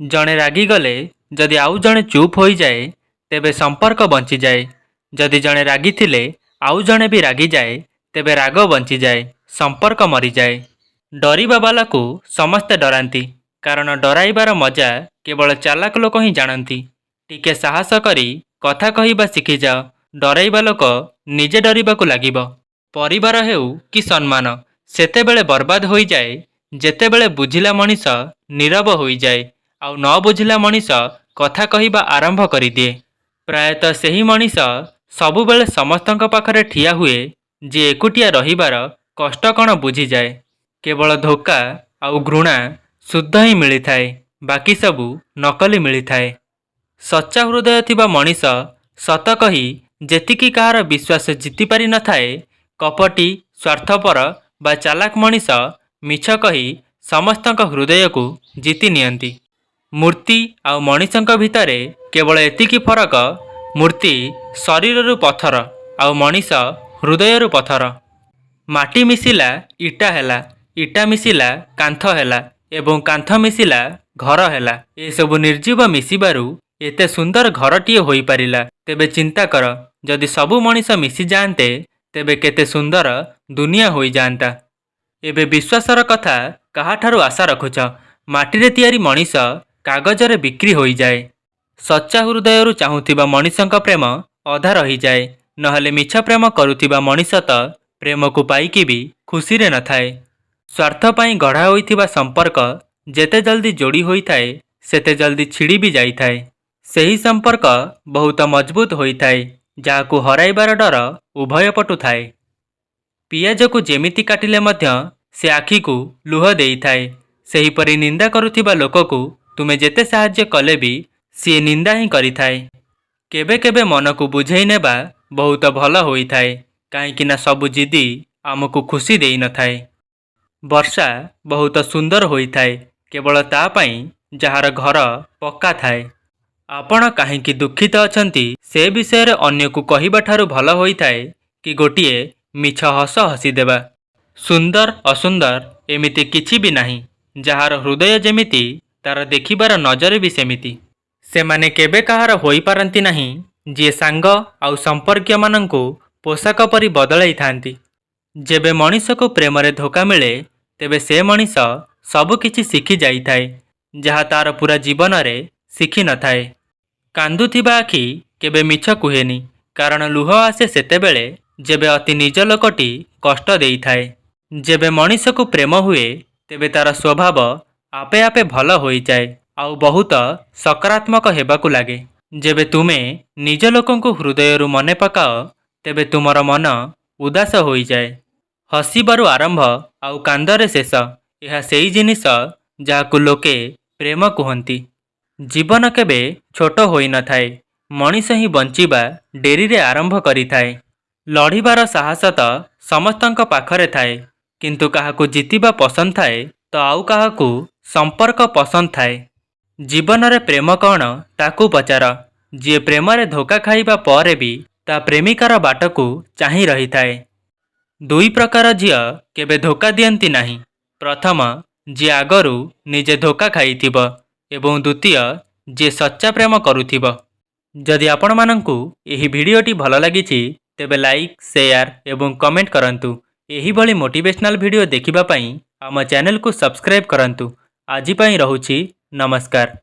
जड़े रागिगले जदि आउ जड़े चुप हो जाए तेबे संपर्क बंची जाए। जदि जड़े रागी थिले आउ जड़े भी रागी जाए तेबे राग बंची जाए, संपर्क मरी जाए। डरिबा बाला को समस्ते डरांती, कारण डराइबार मजा केवल चालाक लोक ही जानती। टिके साहस करी कथा कहिबा शिखि जाओ, डराइबा लोक निजे डरिबाकु लागिबो। परिवार हेउ कि सम्मान सेतेबेले बर्बाद हो जाए जेतेबेले बुझिला मनीष नीरव हो जाए, आउ न बुझिला मनीष कथा कहिबा आरंभ करि दिए। प्रायतः सही मनीष सबुबेले समस्तंक पाखरे ठिया हुए जे एकुटिया रहिबार कष्ट कण बुझी जाए। केवल धोखा आउ घृणा शुद्ध ही मिली थाए, बाकी सबू नकली मिली थाए। सच्चा हृदय थिबा मनीष सत कही जेतिकी कहार विश्वास जीति पारि न थाए, कपटी स्वार्थपर बा चालाक मनीष मिछ कही समस्तंक हृदय को जीति नियंती। मूर्ति आउ मनीषंक भितरे केवल एतिकी फरक, मूर्ति शरीर पथर आउ मनीष हृदय पथर। माटी मिसिला इटा हेला, इटा मिसिला कांथ हेला, एवं कांथ मिसिला घर हेला। ए सबु निर्जीव मिसिबारु एते सुंदर घरटीए होई पारिला। तेबे चिंता कर, जदि सबु मनीष मिसी जाते तेबे केते सुंदर दुनिया होई जानता। एबे विश्वासर कथा काहाठारु आशा रखुछ? माटीरे तियारी मनीष कागजरे बिक्री होई जाए। सच्चा हृदयरु चाहुथिबा मनीषंक प्रेम अधा रही जाए, नहले मिछ प्रेम करुथिबा मनीष त प्रेम को पाइकी भी खुशी रे न थाए। स्वार्थ पाई गढ़ा होइथिबा संपर्क जेते जल्दी जोड़ी होई थाए सेते जल्दी छिड़ी भी जाई थाए। सही संपर्क बहुत मजबूत होई थाए, जाहाकु हराइबार डर उभय पटु थाए। पियाज को जेमिति काटिले मध्य से आखि को लुह देई थाए, सेहीपरि निंदा करुथिबा लोकको तुमे जेते साहाय्य कले भी सी निंदा ही करि थाए। केबे केबे मन को बुझेई नेबा बहुत भल होई थाए, काहेकि ना सबु जिदी आमको खुशी देई न थाए। वर्षा बहुत सुंदर होई थाए केवल ता पाई जहार घर पक्का थाए। आपण काहेकि दुखित अछंती से विषय रे अन्य को कहिबा ठारु भल होई थाए कि गोटिए मिछ हस हसी देबा। सुंदर असुंदर एमिति किछि भी नाही, जहार हृदय जेमिति तार देखिबार नजर भी सेमिति। सेमाने केबे कहार होई पारंती नाही जे सांग आउ संपर्क मानंकु पोशाक परि बदलाई थांती। जेबे मनीष को प्रेम रे धोखा मिले तेबे से मनीष सबु किछि शिखि जाई थाए, जहा तार पूरा जीवन रे शिखि न थाए। कांदुथिबा आखि केबे मिछ कुहेनी, कारण लुह आसे सेतेबेले जेबे अति निज लोकटी कष्ट देई थाए। जेबे मनीष को प्रेम हुए तेबे तार स्वभाव आपे आपे भल होई जाए, आउ बहुत सकारात्मक हेबाकु लागे। जेबे तुमे निज लोकंकु हृदयरु मने पकाओ तेबे तुमर मन उदास होई जाए। हसीबारु आरंभ आउ कांदरे शेष, यह सेई जिनिस जाहाकु लोके प्रेम कुहंती। जीवन केबे छोट होई न थाए, मनीष ही बंचिबा डेरी रे आरंभ करि थाए। लड़िबार साहस त समस्तंक पाखरे थाए, किंतु काहाकु जितिबा पसंद थाए तो आउ काहाकु संपर्क पसंद थाए। जीवन रे प्रेम कौन ताकू पचार, जे प्रेम रे धोखा खाइबा परे भी ता प्रेमिकार बाटकू चाही रही थाए। दुई प्रकार झियो केबे धोखा दियंती नाही। प्रथम जे आगरू निजे धोखा खाइथिबो, एवं द्वितीय जे सच्चा प्रेम करुथिबो। जदि आपण मानंकु एही भिडियोटी भल लागिछि तेबे लाइक, शेयर एवं कमेंट करंतु। एही भली मोटिवेशनल भिडियो देखिबा पई आम चैनल को सब्सक्राइब करंतु। आजि पई रहुछि नमस्कार।